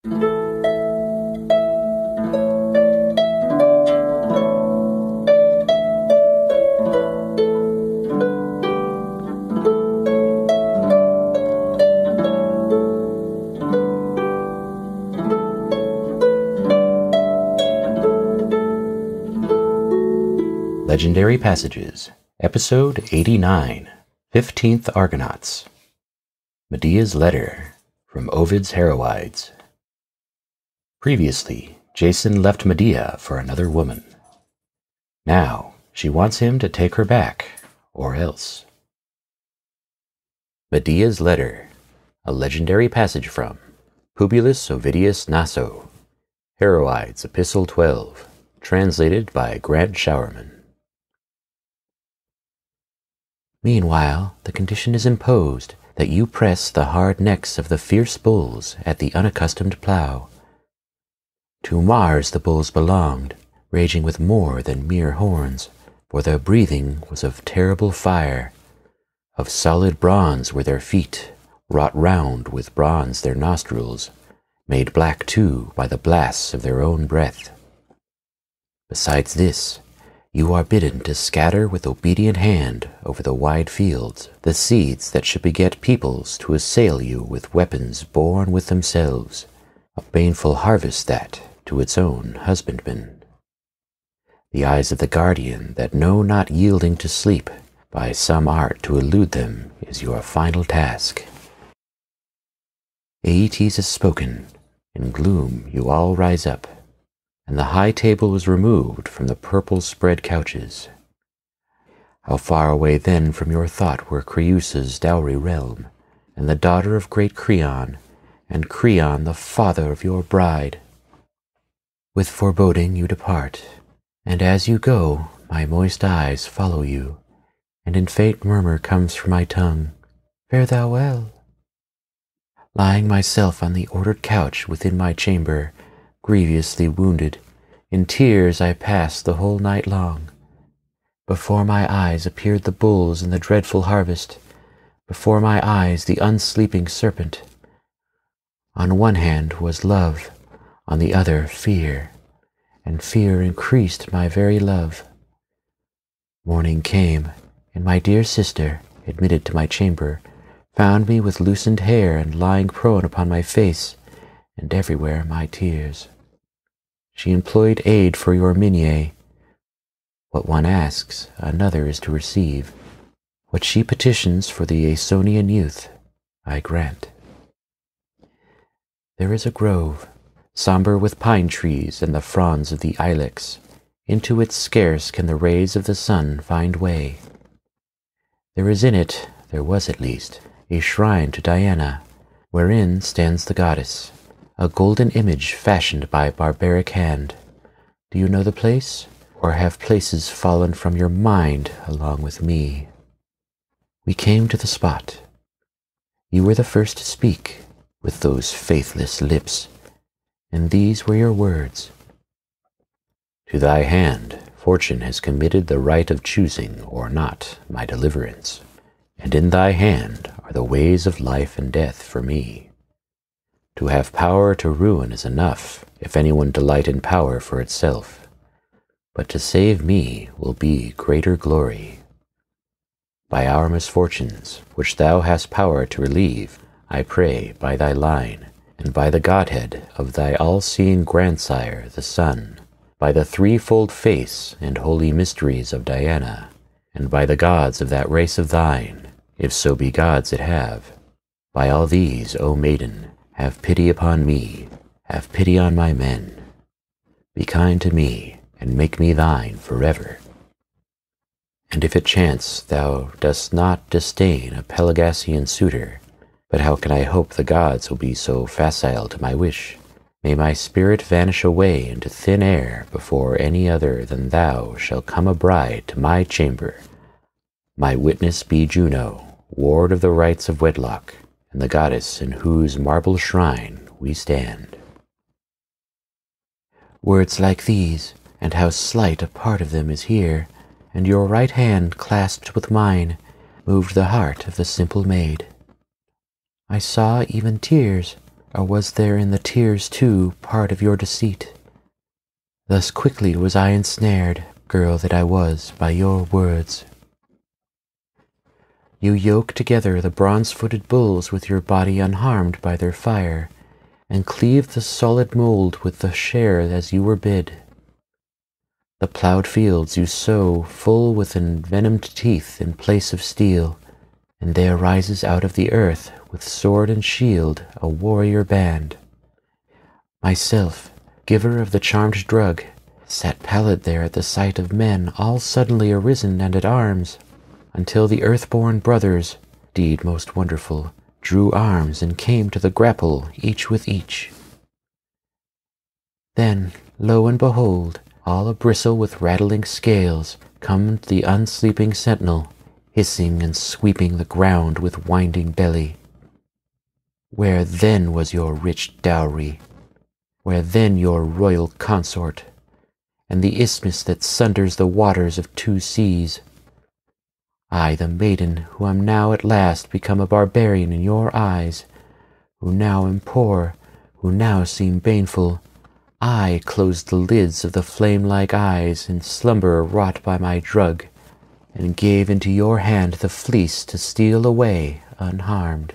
Legendary Passages, Episode 89, 15th Argonauts. Medea's Letter, from Ovid's Heroides. Previously, Jason left Medea for another woman. Now, she wants him to take her back, or else. Medea's Letter, a legendary passage from Publius Ovidius Naso, Heroides, Epistle 12, translated by GRANT SHOWERMAN. Meanwhile, the condition is imposed that you press the hard necks of the fierce bulls at the unaccustomed plow. To Mars the bulls belonged, raging with more than mere horns, for their breathing was of terrible fire. Of solid bronze were their feet, wrought round with bronze their nostrils, made black too by the blasts of their own breath. Besides this, you are bidden to scatter with obedient hand over the wide fields the seeds that should beget peoples to assail you with weapons born with themselves, a baneful harvest that to its own husbandman. The eyes of the guardian that know not yielding to sleep, by some art to elude them is your final task. Aeetes has spoken, in gloom you all rise up, and the high table is removed from the purple-spread couches. How far away then from your thought were Creüsa's dowry realm, and the daughter of great Creon, and Creon the father of your bride. With foreboding you depart, and as you go, my moist eyes follow you, and in faint murmur comes from my tongue, "Fare thou well." Lying myself on the ordered couch within my chamber, grievously wounded, in tears I passed the whole night long. Before my eyes appeared the bulls and the dreadful harvest, before my eyes the unsleeping serpent. On one hand was love, on the other fear, and fear increased my very love. Morning came, and my dear sister, admitted to my chamber, found me with loosened hair and lying prone upon my face, and everywhere my tears. She employed aid for your Miniae. What one asks, another is to receive. What she petitions for the Ausonian youth, I grant. There is a grove, somber with pine trees and the fronds of the ilex. Into it scarce can the rays of the sun find way. There is in it, there was at least, a shrine to Diana, wherein stands the goddess, a golden image fashioned by barbaric hand. Do you know the place, or have places fallen from your mind along with me? We came to the spot. You were the first to speak, with those faithless lips, and these were your words. To thy hand fortune has committed the right of choosing or not my deliverance, and in thy hand are the ways of life and death for me. To have power to ruin is enough, if anyone delight in power for itself, but to save me will be greater glory. By our misfortunes, which thou hast power to relieve, I pray by thy line, and by the Godhead of thy all-seeing grandsire, the Sun, by the threefold face and holy mysteries of Diana, and by the gods of that race of thine, if so be gods it have, by all these, O maiden, have pity upon me, have pity on my men. Be kind to me, and make me thine forever. And if it chance thou dost not disdain a Pelagasian suitor, but how can I hope the gods will be so facile to my wish? May my spirit vanish away into thin air before any other than thou shall come a bride to my chamber. My witness be Juno, ward of the rights of wedlock, and the goddess in whose marble shrine we stand. Words like these, and how slight a part of them is here, and your right hand clasped with mine, moved the heart of the simple maid. I saw even tears, Or was there in the tears, too, part of your deceit? Thus quickly was I ensnared, girl that I was, by your words. You yoke together the bronze-footed bulls with your body unharmed by their fire, and cleaved the solid mould with the share as you were bid. The ploughed fields you sow full with envenomed teeth in place of steel, and there rises out of the earth, with sword and shield, a warrior band. Myself, giver of the charmed drug, sat pallid there at the sight of men all suddenly arisen and at arms, until the earth-born brothers, deed most wonderful, drew arms and came to the grapple each with each. Then, lo and behold, all a-bristle with rattling scales, comes the unsleeping sentinel, hissing and sweeping the ground with winding belly. Where then was your rich dowry? Where then your royal consort? And the isthmus that sunders the waters of two seas? I, the maiden, who am now at last become a barbarian in your eyes, who now am poor, who now seem baneful, I closed the lids of the flame-like eyes in slumber wrought by my drug, and gave into your hand the fleece to steal away unharmed.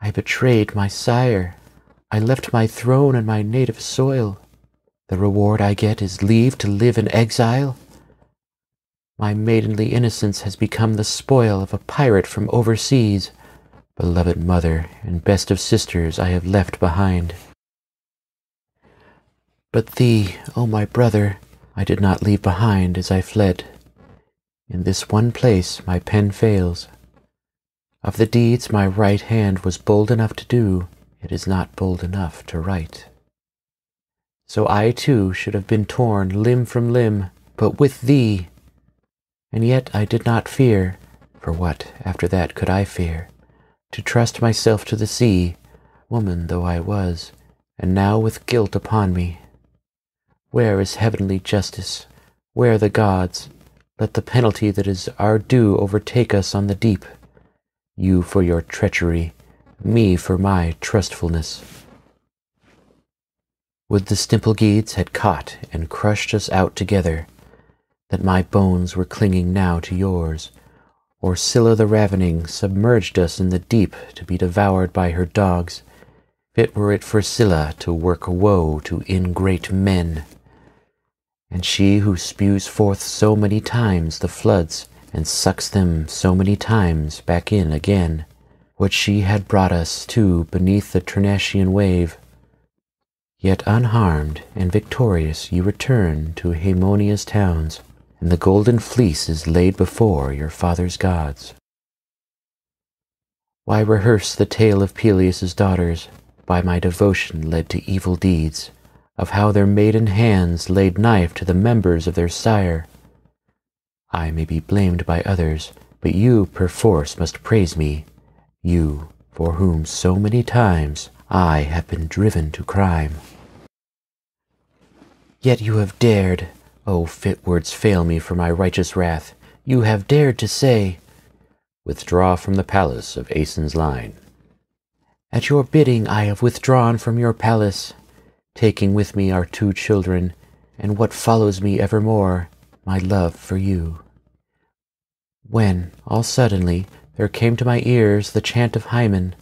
I betrayed my sire. I left my throne and my native soil. The reward I get is leave to live in exile. My maidenly innocence has become the spoil of a pirate from overseas. Beloved mother and best of sisters I have left behind. But thee, O my brother, I did not leave behind as I fled. In this one place my pen fails. Of the deeds my right hand was bold enough to do, it is not bold enough to write. So I too should have been torn limb from limb, but with thee. And yet I did not fear, for what after that could I fear? To trust myself to the sea, woman though I was, and now with guilt upon me. Where is heavenly justice? Where the gods? Let the penalty that is our due overtake us on the deep. You for your treachery, me for my trustfulness. Would the Stimplegides had caught and crushed us out together, that my bones were clinging now to yours, or Scylla the ravening submerged us in the deep to be devoured by her dogs, fit were it for Scylla to work woe to ingrate men. And she who spews forth so many times the floods, and sucks them so many times back in again, what she had brought us to beneath the Trinacian wave. Yet unharmed and victorious you return to Haemonia's towns, and the golden fleece is laid before your father's gods. Why rehearse the tale of Peleus' daughters, by my devotion led to evil deeds, of how their maiden hands laid knife to the members of their sire? I may be blamed by others, but you perforce must praise me, you for whom so many times I have been driven to crime. Yet you have dared, oh fit words fail me for my righteous wrath, you have dared to say, "Withdraw from the palace of Aeson's line." At your bidding I have withdrawn from your palace, taking with me our 2 children, and what follows me evermore, my love for you. When, all suddenly, there came to my ears the chant of Hymen,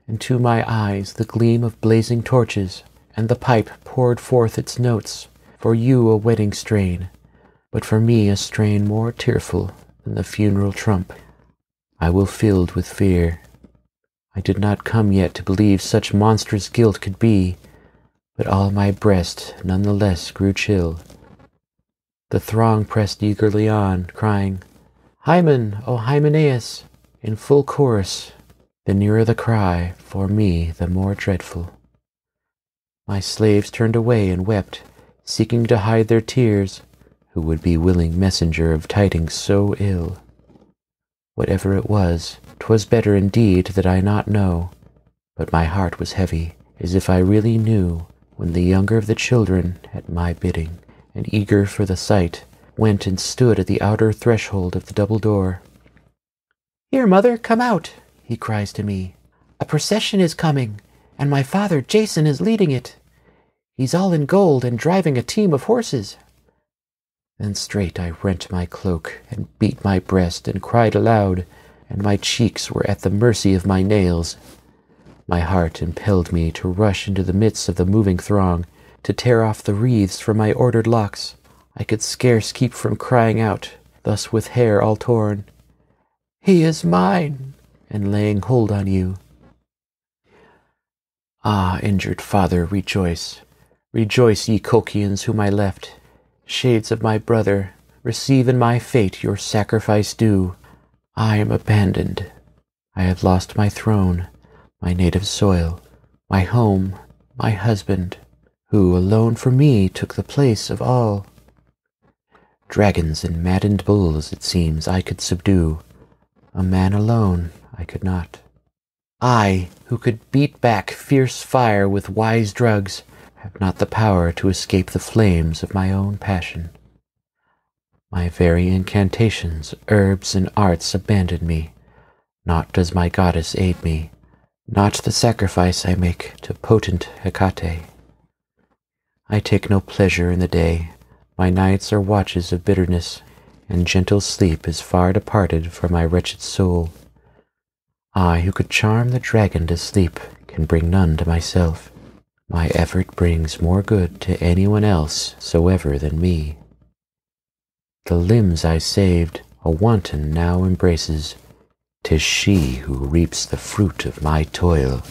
and to my eyes the gleam of blazing torches, and the pipe poured forth its notes, for you a wedding strain, but for me a strain more tearful than the funeral trump, I will filled with fear. I did not come yet to believe such monstrous guilt could be, but all my breast none the less grew chill. The throng pressed eagerly on, crying, "Hymen, O Hymenaeus!" in full chorus. The nearer the cry, for me the more dreadful. My slaves turned away and wept, seeking to hide their tears, who would be willing messenger of tidings so ill. Whatever it was, 'twas better indeed that I not know, but my heart was heavy, as if I really knew, when the younger of the children, at my bidding, and eager for the sight, went and stood at the outer threshold of the double door. "Here, mother, come out," he cries to me. "A procession is coming, and my father Jason is leading it. He's all in gold and driving a team of horses." Then straight I rent my cloak, and beat my breast, and cried aloud, and my cheeks were at the mercy of my nails. My heart impelled me to rush into the midst of the moving throng, to tear off the wreaths from my ordered locks. I could scarce keep from crying out, thus with hair all torn, "He is mine!" and laying hold on you. Ah, injured father, rejoice! Rejoice, ye Colchians whom I left. Shades of my brother, receive in my fate your sacrifice due. I am abandoned. I have lost my throne, my native soil, my home, my husband, who alone for me took the place of all. Dragons and maddened bulls, it seems, I could subdue. A man alone I could not. I, who could beat back fierce fire with wise drugs, have not the power to escape the flames of my own passion. My very incantations, herbs, and arts abandon me. Naught does my goddess aid me, not the sacrifice I make to potent Hecate. I take no pleasure in the day, my nights are watches of bitterness, and gentle sleep is far departed from my wretched soul. I, who could charm the dragon to sleep, can bring none to myself. My effort brings more good to anyone else soever than me. The limbs I saved a wanton now embraces. 'Tis she who reaps the fruit of my toil.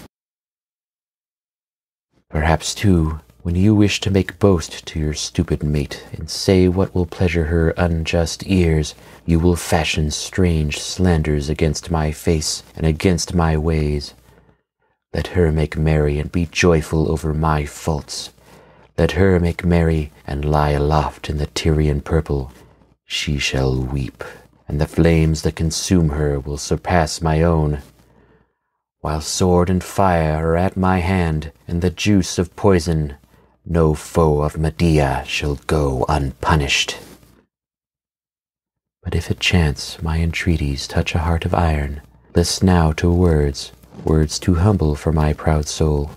Perhaps, too, when you wish to make boast to your stupid mate, and say what will pleasure her unjust ears, you will fashion strange slanders against my face and against my ways. Let her make merry and be joyful over my faults. Let her make merry and lie aloft in the Tyrian purple. She shall weep, and the flames that consume her will surpass my own. While sword and fire are at my hand, and the juice of poison, no foe of Medea shall go unpunished. But if it chance my entreaties touch a heart of iron, list now to words too humble for my proud soul.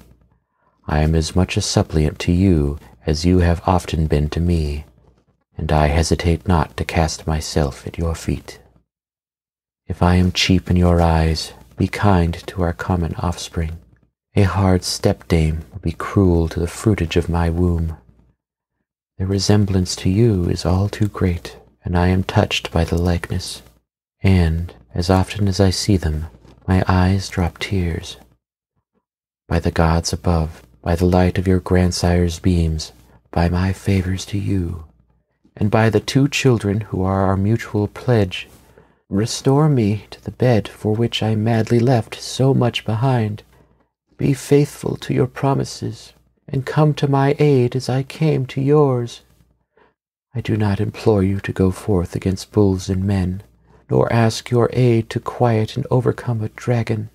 I am as much a suppliant to you as you have often been to me, and I hesitate not to cast myself at your feet. If I am cheap in your eyes, be kind to our common offspring. A hard stepdame will be cruel to the fruitage of my womb. Their resemblance to you is all too great, and I am touched by the likeness, and, as often as I see them, my eyes drop tears. By the gods above, by the light of your grandsire's beams, by my favors to you, and by the 2 children who are our mutual pledge, restore me to the bed for which I madly left so much behind. Be faithful to your promises, and come to my aid as I came to yours. I do not implore you to go forth against bulls and men, nor ask your aid to quiet and overcome a dragon.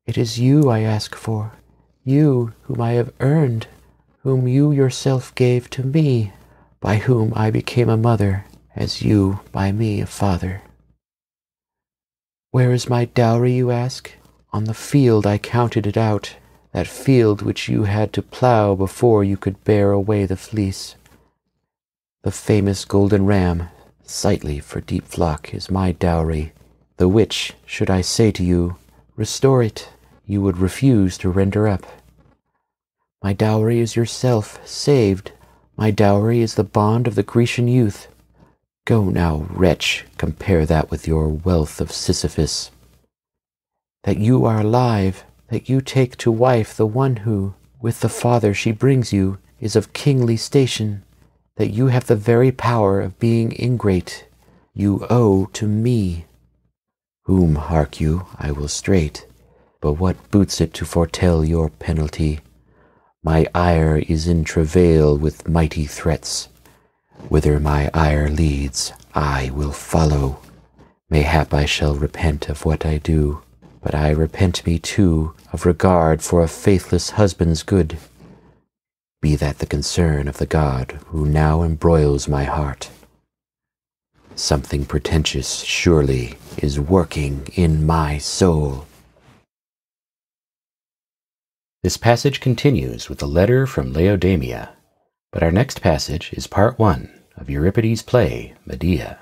It is you I ask for, you whom I have earned, whom you yourself gave to me, by whom I became a mother, as you by me a father. Where is my dowry, you ask? On the field I counted it out, that field which you had to plow before you could bear away the fleece. The famous golden ram, sightly for deep flock, is my dowry, the which, should I say to you, restore it, you would refuse to render up. My dowry is yourself, saved. My dowry is the bond of the Grecian youth. Go now, wretch, compare that with your wealth of Sisyphus. That you are alive, that you take to wife the one who, with the father she brings you, is of kingly station, that you have the very power of being ingrate, you owe to me. Whom, hark you, I will straight, but what boots it to foretell your penalty? My ire is in travail with mighty threats. Whither my ire leads, I will follow. Mayhap I shall repent of what I do, but I repent me too of regard for a faithless husband's good. Be that the concern of the god who now embroils my heart. Something pretentious, surely, is working in my soul. This passage continues with a letter from Laodamia, but our next passage is part 1 of Euripides' play, Medea.